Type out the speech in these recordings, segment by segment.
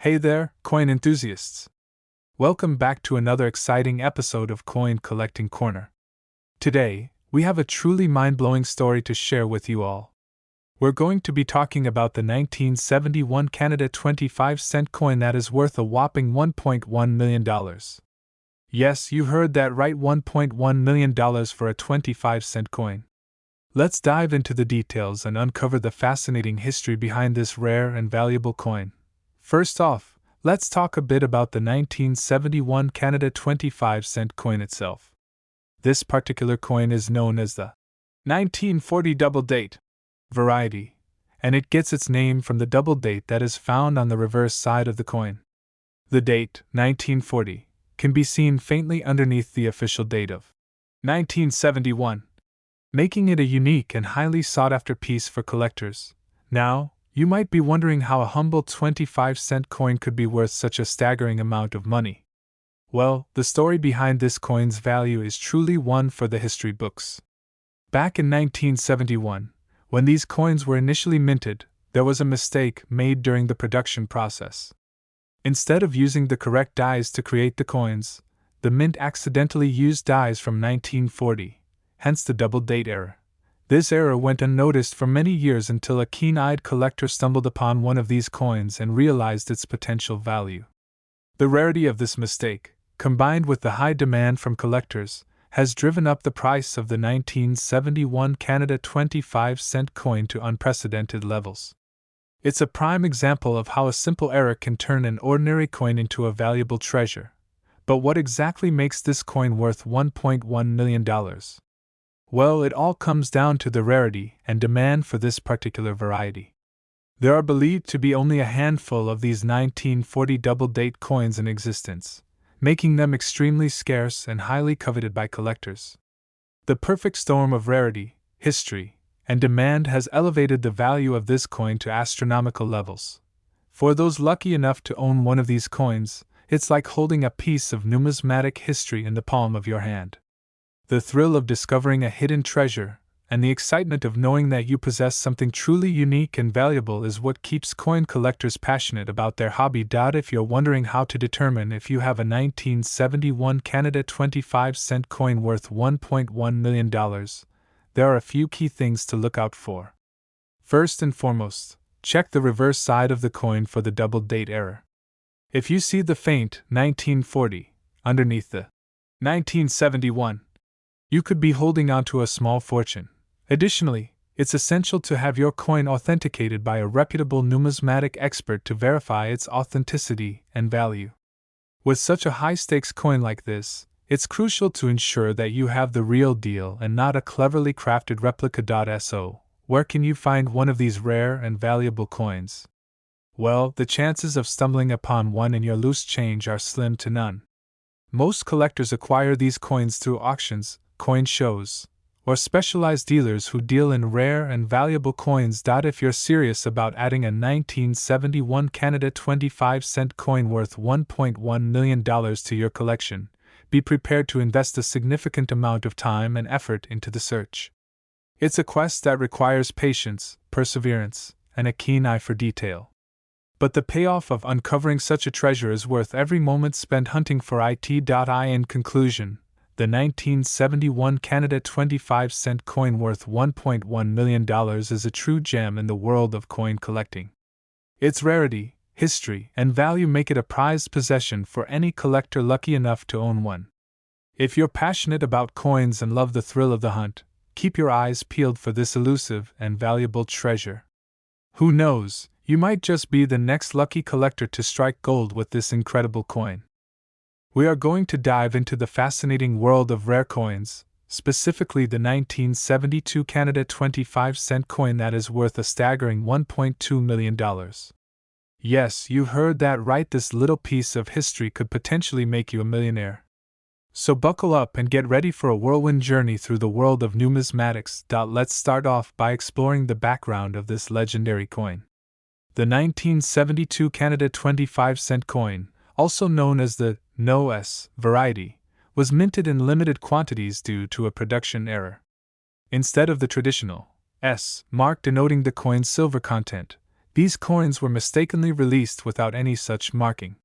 Hey there, coin enthusiasts! Welcome back to another exciting episode of Coin Collecting Corner. Today, we have a truly mind-blowing story to share with you all. We're going to be talking about the 1971 Canada 25-cent coin that is worth a whopping $1.1 million. Yes, you heard that right, $1.1 million for a 25-cent coin. Let's dive into the details and uncover the fascinating history behind this rare and valuable coin. First off, let's talk a bit about the 1971 Canada 25-cent coin itself. This particular coin is known as the 1940 double date variety, and it gets its name from the double date that is found on the reverse side of the coin. The date, 1940, can be seen faintly underneath the official date of 1971, making it a unique and highly sought-after piece for collectors. Now, you might be wondering how a humble 25-cent coin could be worth such a staggering amount of money. Well, the story behind this coin's value is truly one for the history books. Back in 1971, when these coins were initially minted, there was a mistake made during the production process. Instead of using the correct dies to create the coins, the mint accidentally used dies from 1940, hence the double date error. This error went unnoticed for many years until a keen-eyed collector stumbled upon one of these coins and realized its potential value. The rarity of this mistake, combined with the high demand from collectors, has driven up the price of the 1971 Canada 25-cent coin to unprecedented levels. It's a prime example of how a simple error can turn an ordinary coin into a valuable treasure. But what exactly makes this coin worth $1.1 million? Well, it all comes down to the rarity and demand for this particular variety. There are believed to be only a handful of these 1940 double-date coins in existence, making them extremely scarce and highly coveted by collectors. The perfect storm of rarity, history, and demand has elevated the value of this coin to astronomical levels. For those lucky enough to own one of these coins, it's like holding a piece of numismatic history in the palm of your hand. The thrill of discovering a hidden treasure, and the excitement of knowing that you possess something truly unique and valuable is what keeps coin collectors passionate about their hobby. If you're wondering how to determine if you have a 1971 Canada 25-cent coin worth $1.1 million, there are a few key things to look out for. First and foremost, check the reverse side of the coin for the double date error. If you see the faint 1940 underneath the 1971, you could be holding on to a small fortune. Additionally, it's essential to have your coin authenticated by a reputable numismatic expert to verify its authenticity and value. With such a high-stakes coin like this, it's crucial to ensure that you have the real deal and not a cleverly crafted replica. So, where can you find one of these rare and valuable coins? Well, the chances of stumbling upon one in your loose change are slim to none. Most collectors acquire these coins through auctions, coin shows, or specialized dealers who deal in rare and valuable coins. If you're serious about adding a 1971 Canada 25-cent coin worth $1.1 million to your collection, be prepared to invest a significant amount of time and effort into the search. It's a quest that requires patience, perseverance, and a keen eye for detail. But the payoff of uncovering such a treasure is worth every moment spent hunting for it. In conclusion, the 1971 Canada 25-cent coin worth $1.1 million is a true gem in the world of coin collecting. Its rarity, history, and value make it a prized possession for any collector lucky enough to own one. If you're passionate about coins and love the thrill of the hunt, keep your eyes peeled for this elusive and valuable treasure. Who knows, you might just be the next lucky collector to strike gold with this incredible coin. We are going to dive into the fascinating world of rare coins, specifically the 1972 Canada 25-cent coin that is worth a staggering $1.2 million. Yes, you heard that right, this little piece of history could potentially make you a millionaire. So buckle up and get ready for a whirlwind journey through the world of numismatics. Let's start off by exploring the background of this legendary coin. The 1972 Canada 25-cent coin, also known as the No S variety, was minted in limited quantities due to a production error. Instead of the traditional S mark denoting the coin's silver content, these coins were mistakenly released without any such marking.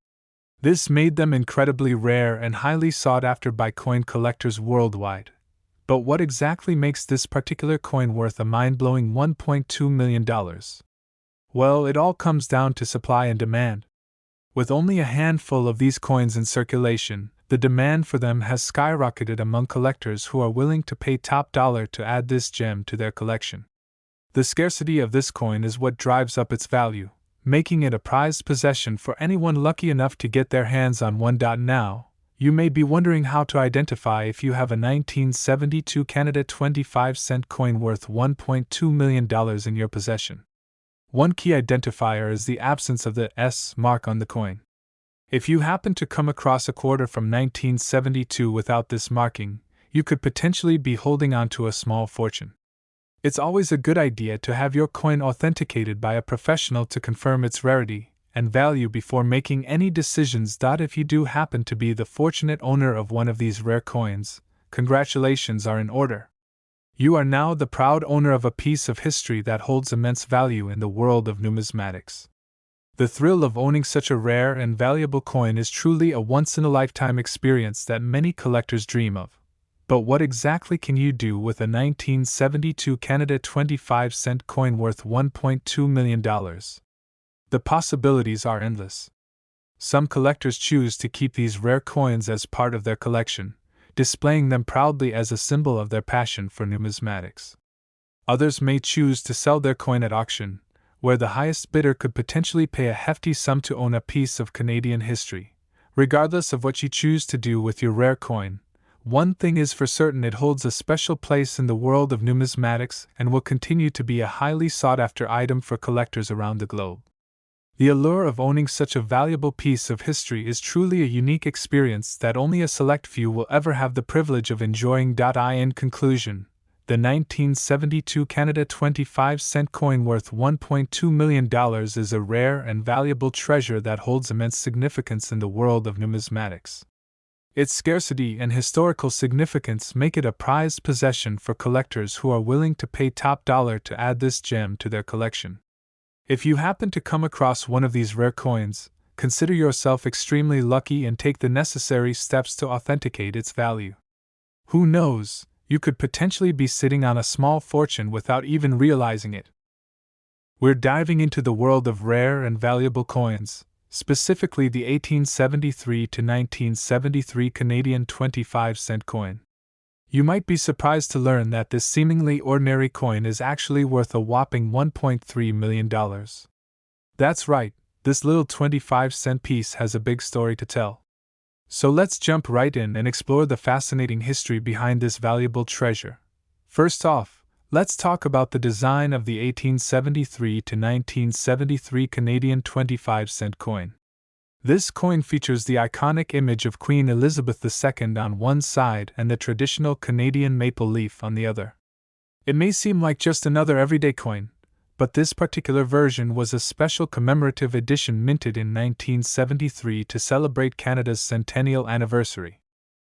This made them incredibly rare and highly sought after by coin collectors worldwide. But what exactly makes this particular coin worth a mind-blowing $1.2 million? Well, it all comes down to supply and demand. With only a handful of these coins in circulation, the demand for them has skyrocketed among collectors who are willing to pay top dollar to add this gem to their collection. The scarcity of this coin is what drives up its value, making it a prized possession for anyone lucky enough to get their hands on one. Now, you may be wondering how to identify if you have a 1972 Canada 25-cent coin worth $1.2 million in your possession. One key identifier is the absence of the S mark on the coin. If you happen to come across a quarter from 1972 without this marking, you could potentially be holding on to a small fortune. It's always a good idea to have your coin authenticated by a professional to confirm its rarity and value before making any decisions. If you do happen to be the fortunate owner of one of these rare coins, congratulations are in order. You are now the proud owner of a piece of history that holds immense value in the world of numismatics. The thrill of owning such a rare and valuable coin is truly a once-in-a-lifetime experience that many collectors dream of. But what exactly can you do with a 1972 Canada 25-cent coin worth $1.2 million? The possibilities are endless. Some collectors choose to keep these rare coins as part of their collection, displaying them proudly as a symbol of their passion for numismatics. Others may choose to sell their coin at auction, where the highest bidder could potentially pay a hefty sum to own a piece of Canadian history. Regardless of what you choose to do with your rare coin, one thing is for certain: it holds a special place in the world of numismatics and will continue to be a highly sought-after item for collectors around the globe. The allure of owning such a valuable piece of history is truly a unique experience that only a select few will ever have the privilege of enjoying. In conclusion, the 1972 Canada 25-cent coin worth $1.2 million is a rare and valuable treasure that holds immense significance in the world of numismatics. Its scarcity and historical significance make it a prized possession for collectors who are willing to pay top dollar to add this gem to their collection. If you happen to come across one of these rare coins, consider yourself extremely lucky and take the necessary steps to authenticate its value. Who knows, you could potentially be sitting on a small fortune without even realizing it. We're diving into the world of rare and valuable coins, specifically the 1873 to 1973 Canadian 25-cent coin. You might be surprised to learn that this seemingly ordinary coin is actually worth a whopping $1.3 million. That's right, this little 25-cent piece has a big story to tell. So let's jump right in and explore the fascinating history behind this valuable treasure. First off, let's talk about the design of the 1873 to 1973 Canadian 25-cent coin. This coin features the iconic image of Queen Elizabeth II on one side and the traditional Canadian maple leaf on the other. It may seem like just another everyday coin, but this particular version was a special commemorative edition minted in 1973 to celebrate Canada's centennial anniversary.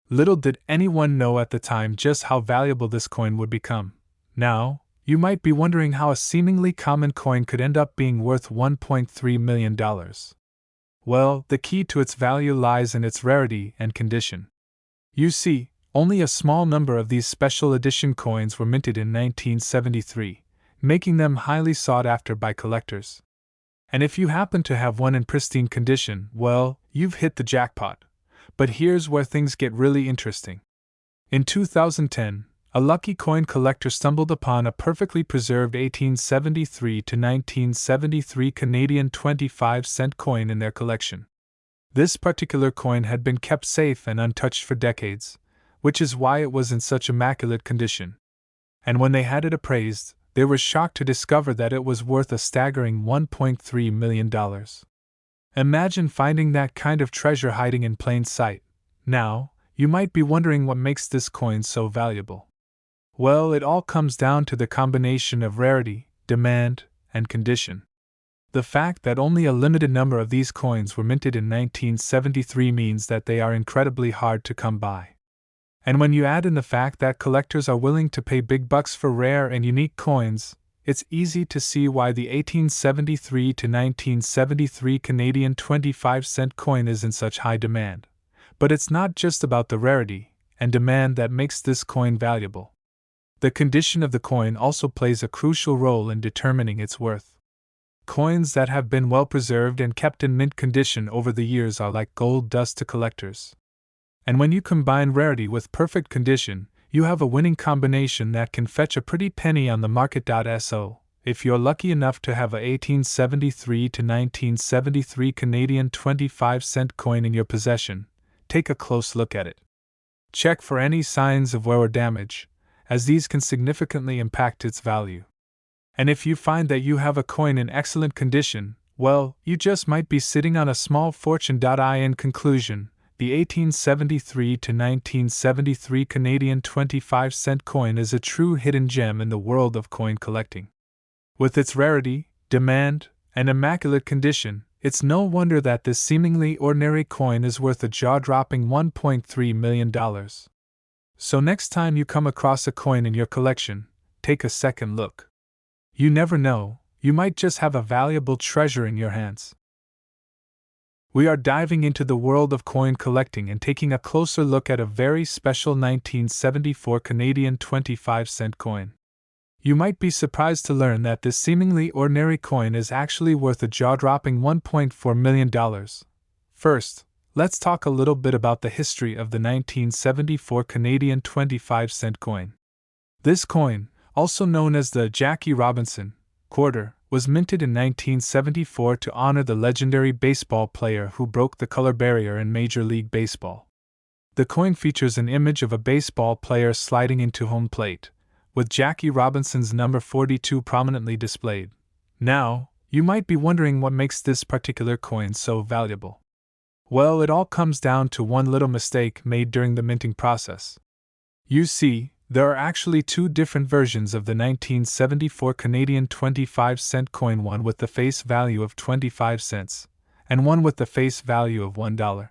Little did anyone know at the time just how valuable this coin would become. Now, you might be wondering how a seemingly common coin could end up being worth $1.3 million. Well, the key to its value lies in its rarity and condition. You see, only a small number of these special edition coins were minted in 1973, making them highly sought after by collectors. And if you happen to have one in pristine condition, well, you've hit the jackpot. But here's where things get really interesting. In 2010, a lucky coin collector stumbled upon a perfectly preserved 1873 to 1973 Canadian 25-cent coin in their collection. This particular coin had been kept safe and untouched for decades, which is why it was in such immaculate condition. And when they had it appraised, they were shocked to discover that it was worth a staggering $1.3 million. Imagine finding that kind of treasure hiding in plain sight. Now, you might be wondering what makes this coin so valuable. Well, it all comes down to the combination of rarity, demand, and condition. The fact that only a limited number of these coins were minted in 1973 means that they are incredibly hard to come by. And when you add in the fact that collectors are willing to pay big bucks for rare and unique coins, it's easy to see why the 1873 to 1973 Canadian 25-cent coin is in such high demand. But it's not just about the rarity and demand that makes this coin valuable. The condition of the coin also plays a crucial role in determining its worth. Coins that have been well preserved and kept in mint condition over the years are like gold dust to collectors. And when you combine rarity with perfect condition, you have a winning combination that can fetch a pretty penny on the market. So, if you're lucky enough to have a 1873 to 1973 Canadian 25-cent coin in your possession, take a close look at it. Check for any signs of wear or damage, as these can significantly impact its value. And if you find that you have a coin in excellent condition, well, you just might be sitting on a small fortune. In conclusion, the 1873 to 1973 Canadian 25-cent coin is a true hidden gem in the world of coin collecting. With its rarity, demand, and immaculate condition, it's no wonder that this seemingly ordinary coin is worth a jaw-dropping $1.3 million. So next time you come across a coin in your collection, take a second look. You never know, you might just have a valuable treasure in your hands. We are diving into the world of coin collecting and taking a closer look at a very special 1974 Canadian 25-cent coin. You might be surprised to learn that this seemingly ordinary coin is actually worth a jaw-dropping $1.4 million. First, let's talk a little bit about the history of the 1974 Canadian 25-cent coin. This coin, also known as the Jackie Robinson quarter, was minted in 1974 to honor the legendary baseball player who broke the color barrier in Major League Baseball. The coin features an image of a baseball player sliding into home plate, with Jackie Robinson's number 42 prominently displayed. Now, you might be wondering what makes this particular coin so valuable. Well, it all comes down to one little mistake made during the minting process. You see, there are actually two different versions of the 1974 Canadian 25-cent coin, one with the face value of 25 cents, and one with the face value of $1.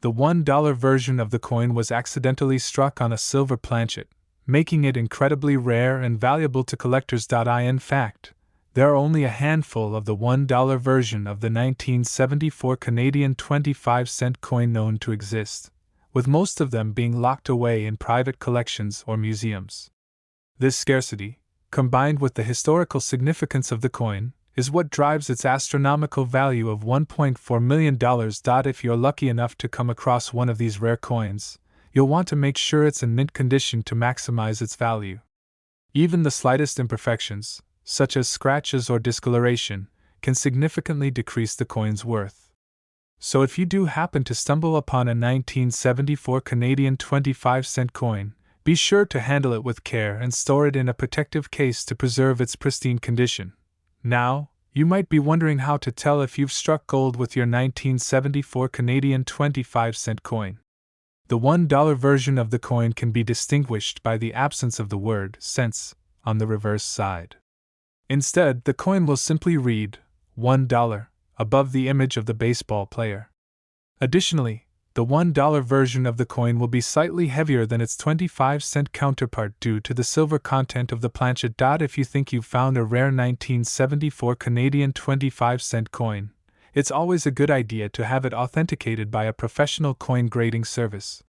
The $1 version of the coin was accidentally struck on a silver planchet, making it incredibly rare and valuable to collectors. In fact, there are only a handful of the $1 version of the 1974 Canadian 25-cent coin known to exist, with most of them being locked away in private collections or museums. This scarcity, combined with the historical significance of the coin, is what drives its astronomical value of $1.4 million. If you're lucky enough to come across one of these rare coins, you'll want to make sure it's in mint condition to maximize its value. Even the slightest imperfections, such as scratches or discoloration, can significantly decrease the coin's worth. So if you do happen to stumble upon a 1974 Canadian 25-cent coin, be sure to handle it with care and store it in a protective case to preserve its pristine condition. Now, you might be wondering how to tell if you've struck gold with your 1974 Canadian 25-cent coin. The $1 version of the coin can be distinguished by the absence of the word cents on the reverse side. Instead, the coin will simply read $1 above the image of the baseball player. Additionally, the $1 version of the coin will be slightly heavier than its 25-cent counterpart due to the silver content of the planchet. If you think you've found a rare 1974 Canadian 25-cent coin, it's always a good idea to have it authenticated by a professional coin grading service.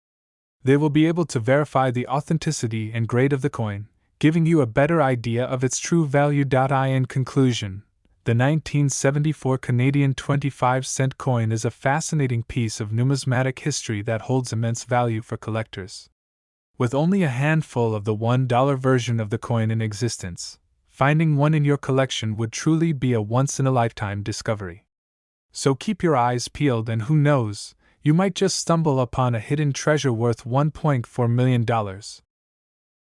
They will be able to verify the authenticity and grade of the coin, giving you a better idea of its true value. In conclusion, the 1974 Canadian 25-cent coin is a fascinating piece of numismatic history that holds immense value for collectors. With only a handful of the $1 version of the coin in existence, finding one in your collection would truly be a once-in-a-lifetime discovery. So keep your eyes peeled, and who knows, you might just stumble upon a hidden treasure worth $1.4 million.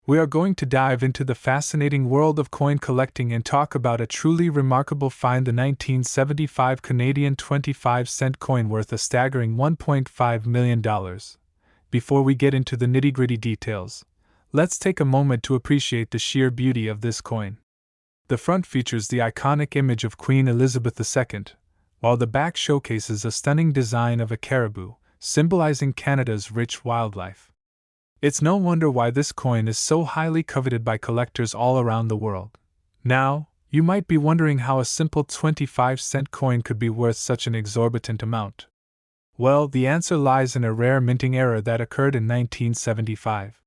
We are going to dive into the fascinating world of coin collecting and talk about a truly remarkable find, the 1975 Canadian 25-cent coin worth a staggering $1.5 million. Before we get into the nitty-gritty details, let's take a moment to appreciate the sheer beauty of this coin. The front features the iconic image of Queen Elizabeth II, while the back showcases a stunning design of a caribou, symbolizing Canada's rich wildlife. It's no wonder why this coin is so highly coveted by collectors all around the world. Now, you might be wondering how a simple 25-cent coin could be worth such an exorbitant amount. Well, the answer lies in a rare minting error that occurred in 1975.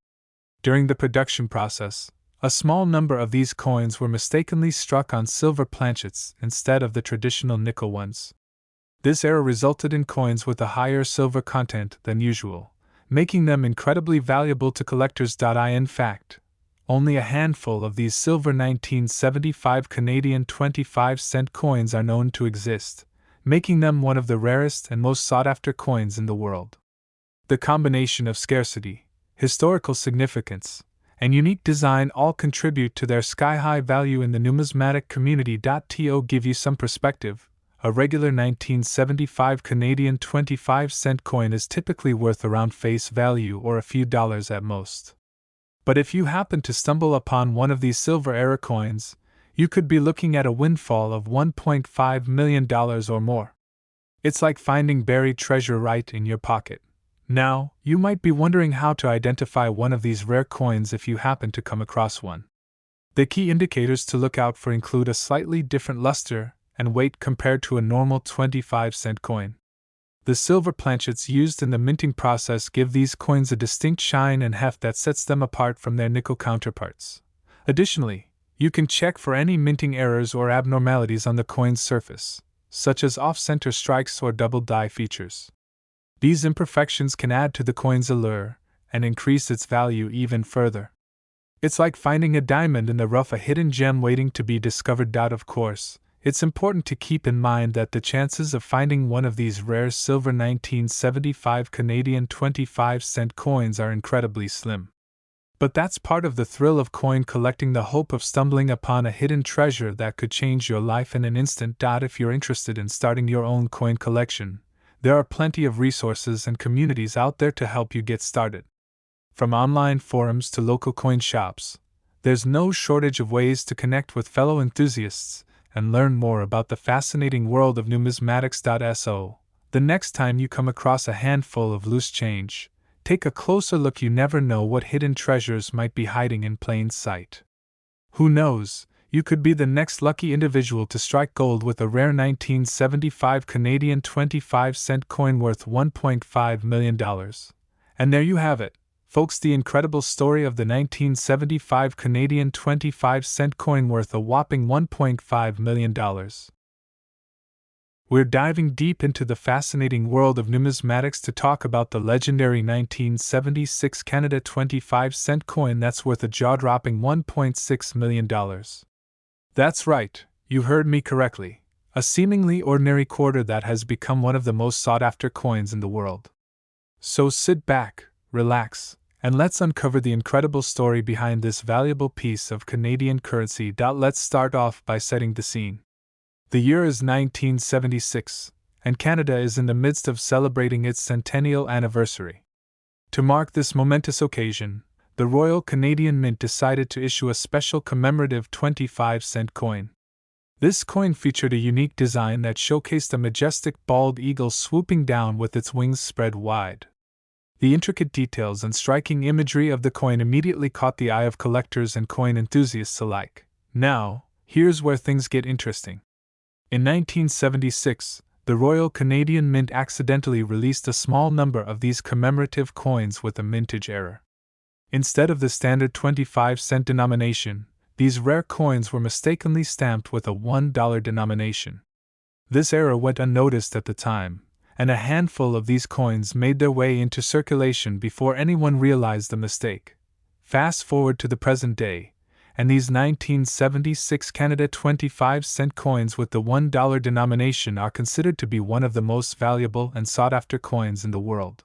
During the production process, a small number of these coins were mistakenly struck on silver planchets instead of the traditional nickel ones. This error resulted in coins with a higher silver content than usual, making them incredibly valuable to collectors. In fact, only a handful of these silver 1975 Canadian 25-cent coins are known to exist, making them one of the rarest and most sought-after coins in the world. The combination of scarcity, historical significance, and unique design all contribute to their sky-high value in the numismatic community. To give you some perspective, a regular 1975 Canadian 25-cent coin is typically worth around face value or a few dollars at most. But if you happen to stumble upon one of these silver era coins, you could be looking at a windfall of $1.5 million or more. It's like finding buried treasure right in your pocket. Now, you might be wondering how to identify one of these rare coins if you happen to come across one. The key indicators to look out for include a slightly different luster and weight compared to a normal 25-cent coin. The silver planchets used in the minting process give these coins a distinct shine and heft that sets them apart from their nickel counterparts. Additionally, you can check for any minting errors or abnormalities on the coin's surface, such as off-center strikes or double die features. These imperfections can add to the coin's allure and increase its value even further. It's like finding a diamond in the rough, a hidden gem waiting to be discovered. Of course, it's important to keep in mind that the chances of finding one of these rare silver 1975 Canadian 25-cent coins are incredibly slim. But that's part of the thrill of coin collecting, the hope of stumbling upon a hidden treasure that could change your life in an instant. If you're interested in starting your own coin collection, there are plenty of resources and communities out there to help you get started. From online forums to local coin shops, there's no shortage of ways to connect with fellow enthusiasts and learn more about the fascinating world of numismatics. So, the next time you come across a handful of loose change, take a closer look. You never know what hidden treasures might be hiding in plain sight. Who knows, you could be the next lucky individual to strike gold with a rare 1975 Canadian 25-cent coin worth $1.5 million. And there you have it, folks, the incredible story of the 1975 Canadian 25-cent coin worth a whopping $1.5 million. We're diving deep into the fascinating world of numismatics to talk about the legendary 1976 Canada 25-cent coin that's worth a jaw-dropping $1.6 million. That's right, you heard me correctly, a seemingly ordinary quarter that has become one of the most sought-after coins in the world. So sit back, relax, and let's uncover the incredible story behind this valuable piece of Canadian currency. Let's start off by setting the scene. The year is 1976, and Canada is in the midst of celebrating its centennial anniversary. To mark this momentous occasion, the Royal Canadian Mint decided to issue a special commemorative 25-cent coin. This coin featured a unique design that showcased a majestic bald eagle swooping down with its wings spread wide. The intricate details and striking imagery of the coin immediately caught the eye of collectors and coin enthusiasts alike. Now, here's where things get interesting. In 1976, the Royal Canadian Mint accidentally released a small number of these commemorative coins with a mintage error. Instead of the standard 25-cent denomination, these rare coins were mistakenly stamped with a $1 denomination. This error went unnoticed at the time, and a handful of these coins made their way into circulation before anyone realized the mistake. Fast forward to the present day, and these 1976 Canada 25-cent coins with the $1 denomination are considered to be one of the most valuable and sought-after coins in the world.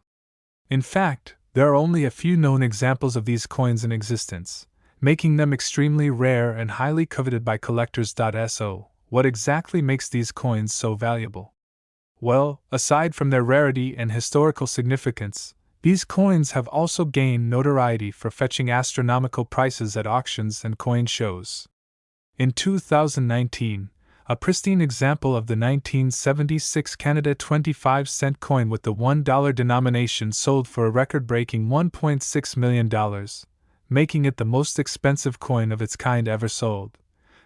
In fact, there are only a few known examples of these coins in existence, making them extremely rare and highly coveted by collectors. So, what exactly makes these coins so valuable? Well, aside from their rarity and historical significance, these coins have also gained notoriety for fetching astronomical prices at auctions and coin shows. In 2019, a pristine example of the 1976 Canada 25-cent coin with the $1 denomination sold for a record-breaking $1.6 million, making it the most expensive coin of its kind ever sold.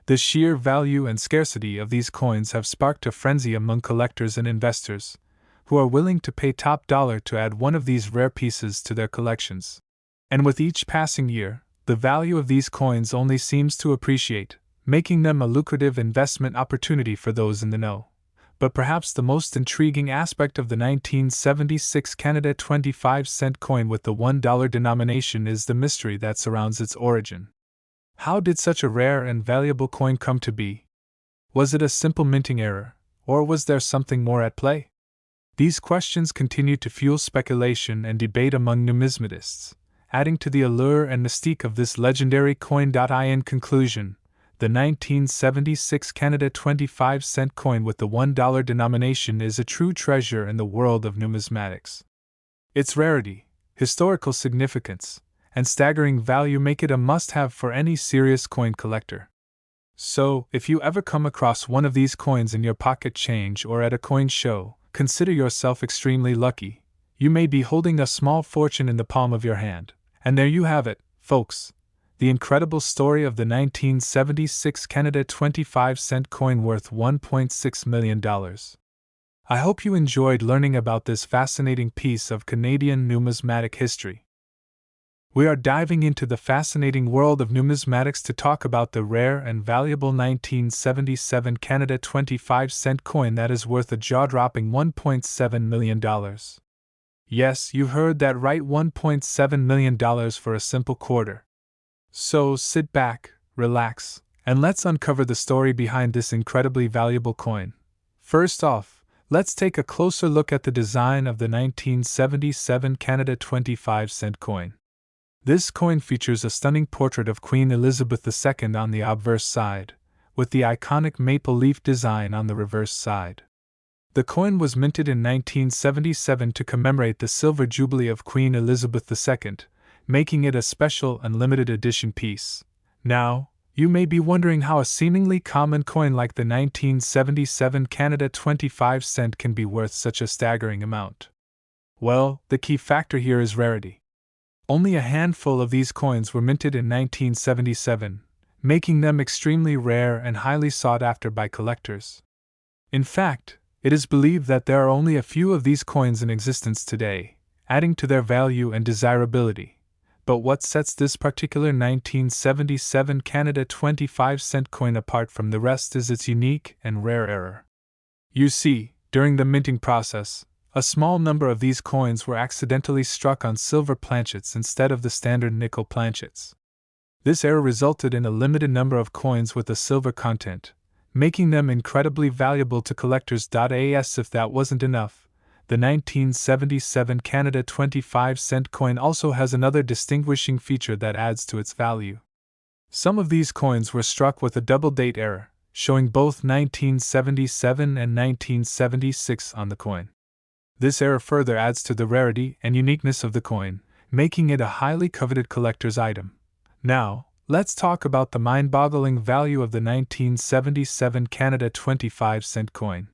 The sheer value and scarcity of these coins have sparked a frenzy among collectors and investors, who are willing to pay top dollar to add one of these rare pieces to their collections. And with each passing year, the value of these coins only seems to appreciate, making them a lucrative investment opportunity for those in the know. But perhaps the most intriguing aspect of the 1976 Canada 25-cent coin with the $1 denomination is the mystery that surrounds its origin. How did such a rare and valuable coin come to be? Was it a simple minting error, or was there something more at play? These questions continue to fuel speculation and debate among numismatists, adding to the allure and mystique of this legendary coin. In conclusion, the 1976 Canada 25-cent coin with the $1 denomination is a true treasure in the world of numismatics. Its rarity, historical significance, and staggering value make it a must-have for any serious coin collector. So, if you ever come across one of these coins in your pocket change or at a coin show, consider yourself extremely lucky. You may be holding a small fortune in the palm of your hand. And there you have it, folks. The incredible story of the 1976 Canada 25-cent coin worth $1.6 million. I hope you enjoyed learning about this fascinating piece of Canadian numismatic history. We are diving into the fascinating world of numismatics to talk about the rare and valuable 1977 Canada 25-cent coin that is worth a jaw-dropping $1.7 million. Yes, you heard that right, $1.7 million for a simple quarter. So sit back, relax, and let's uncover the story behind this incredibly valuable coin. First off, let's take a closer look at the design of the 1977 Canada 25-cent coin. This coin features a stunning portrait of Queen Elizabeth II on the obverse side, with the iconic maple leaf design on the reverse side. The coin was minted in 1977 to commemorate the silver jubilee of Queen Elizabeth II, making it a special and limited edition piece. Now, you may be wondering how a seemingly common coin like the 1977 Canada 25-cent can be worth such a staggering amount. Well, the key factor here is rarity. Only a handful of these coins were minted in 1977, making them extremely rare and highly sought after by collectors. In fact, it is believed that there are only a few of these coins in existence today, adding to their value and desirability. But what sets this particular 1977 Canada 25-cent coin apart from the rest is its unique and rare error. You see, during the minting process, a small number of these coins were accidentally struck on silver planchets instead of the standard nickel planchets. This error resulted in a limited number of coins with a silver content, making them incredibly valuable to collectors. As if that wasn't enough, the 1977 Canada 25-cent coin also has another distinguishing feature that adds to its value. Some of these coins were struck with a double date error, showing both 1977 and 1976 on the coin. This error further adds to the rarity and uniqueness of the coin, making it a highly coveted collector's item. Now, let's talk about the mind-boggling value of the 1977 Canada 25-cent coin.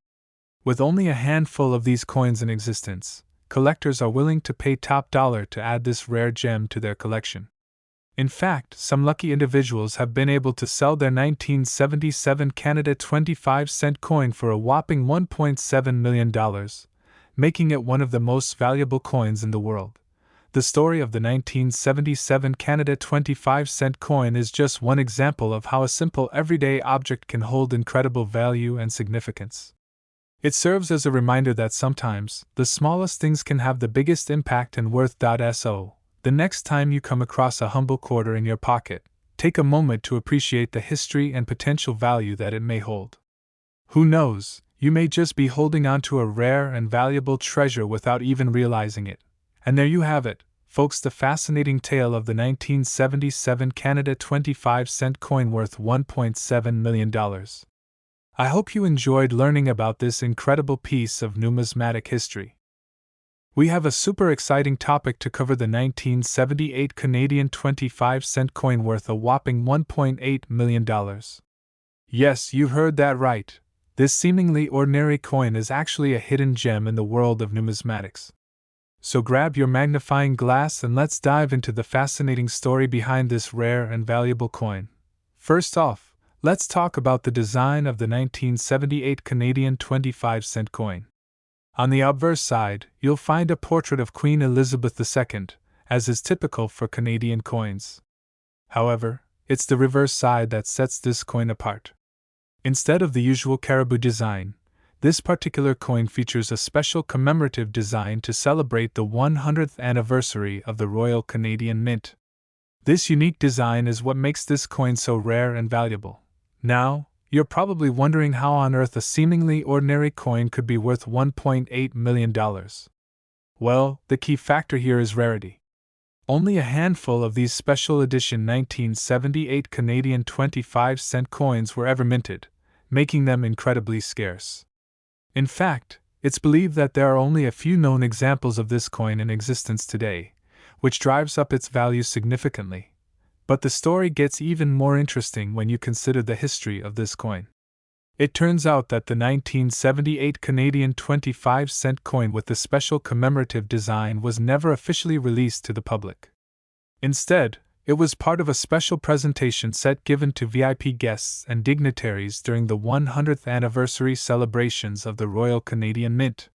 With only a handful of these coins in existence, collectors are willing to pay top dollar to add this rare gem to their collection. In fact, some lucky individuals have been able to sell their 1977 Canada 25-cent coin for a whopping $1.7 million, making it one of the most valuable coins in the world. The story of the 1977 Canada 25-cent coin is just one example of how a simple everyday object can hold incredible value and significance. It serves as a reminder that sometimes, the smallest things can have the biggest impact and worth. So, the next time you come across a humble quarter in your pocket, take a moment to appreciate the history and potential value that it may hold. Who knows, you may just be holding on to a rare and valuable treasure without even realizing it. And there you have it, folks, the fascinating tale of the 1977 Canada 25-cent coin worth $1.7 million. I hope you enjoyed learning about this incredible piece of numismatic history. We have a super exciting topic to cover: the 1978 Canadian 25-cent coin worth a whopping $1.8 million. Yes, you heard that right. This seemingly ordinary coin is actually a hidden gem in the world of numismatics. So grab your magnifying glass and let's dive into the fascinating story behind this rare and valuable coin. First off, let's talk about the design of the 1978 Canadian 25-cent coin. On the obverse side, you'll find a portrait of Queen Elizabeth II, as is typical for Canadian coins. However, it's the reverse side that sets this coin apart. Instead of the usual caribou design, this particular coin features a special commemorative design to celebrate the 100th anniversary of the Royal Canadian Mint. This unique design is what makes this coin so rare and valuable. Now, you're probably wondering how on earth a seemingly ordinary coin could be worth $1.8 million. Well, the key factor here is rarity. Only a handful of these special edition 1978 Canadian 25-cent coins were ever minted, making them incredibly scarce. In fact, it's believed that there are only a few known examples of this coin in existence today, which drives up its value significantly. But the story gets even more interesting when you consider the history of this coin. It turns out that the 1978 Canadian 25-cent coin with the special commemorative design was never officially released to the public. Instead, it was part of a special presentation set given to VIP guests and dignitaries during the 100th anniversary celebrations of the Royal Canadian Mint.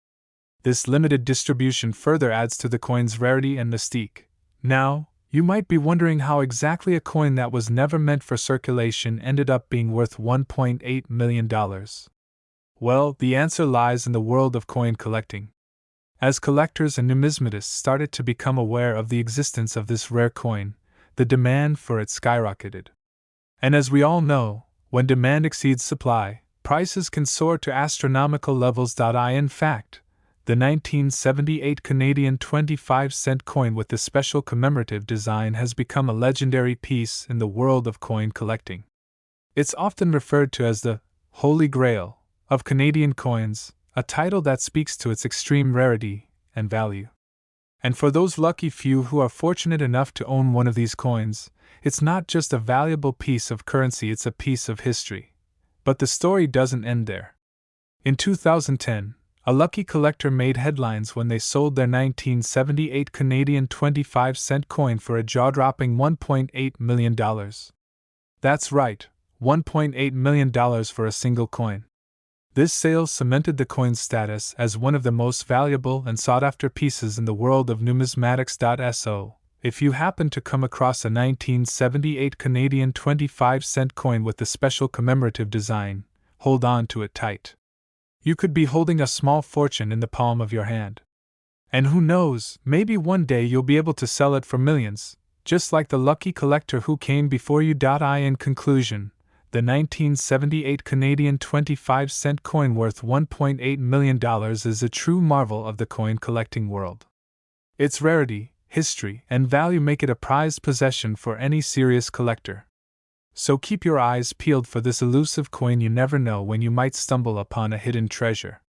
This limited distribution further adds to the coin's rarity and mystique. Now, you might be wondering how exactly a coin that was never meant for circulation ended up being worth $1.8 million. Well, the answer lies in the world of coin collecting. As collectors and numismatists started to become aware of the existence of this rare coin, the demand for it skyrocketed. And as we all know, when demand exceeds supply, prices can soar to astronomical levels. In fact, the 1978 Canadian 25-cent coin with the special commemorative design has become a legendary piece in the world of coin collecting. It's often referred to as the Holy Grail of Canadian coins, a title that speaks to its extreme rarity and value. And for those lucky few who are fortunate enough to own one of these coins, it's not just a valuable piece of currency, it's a piece of history. But the story doesn't end there. In 2010, a lucky collector made headlines when they sold their 1978 Canadian 25-cent coin for a jaw-dropping $1.8 million. That's right, $1.8 million for a single coin. This sale cemented the coin's status as one of the most valuable and sought-after pieces in the world of numismatics. So, if you happen to come across a 1978 Canadian 25-cent coin with the special commemorative design, hold on to it tight. You could be holding a small fortune in the palm of your hand. And who knows, maybe one day you'll be able to sell it for millions, just like the lucky collector who came before you. In conclusion, the 1978 Canadian 25-cent coin worth $1.8 million is a true marvel of the coin collecting world. Its rarity, history, and value make it a prized possession for any serious collector. So keep your eyes peeled for this elusive coin. You never know when you might stumble upon a hidden treasure.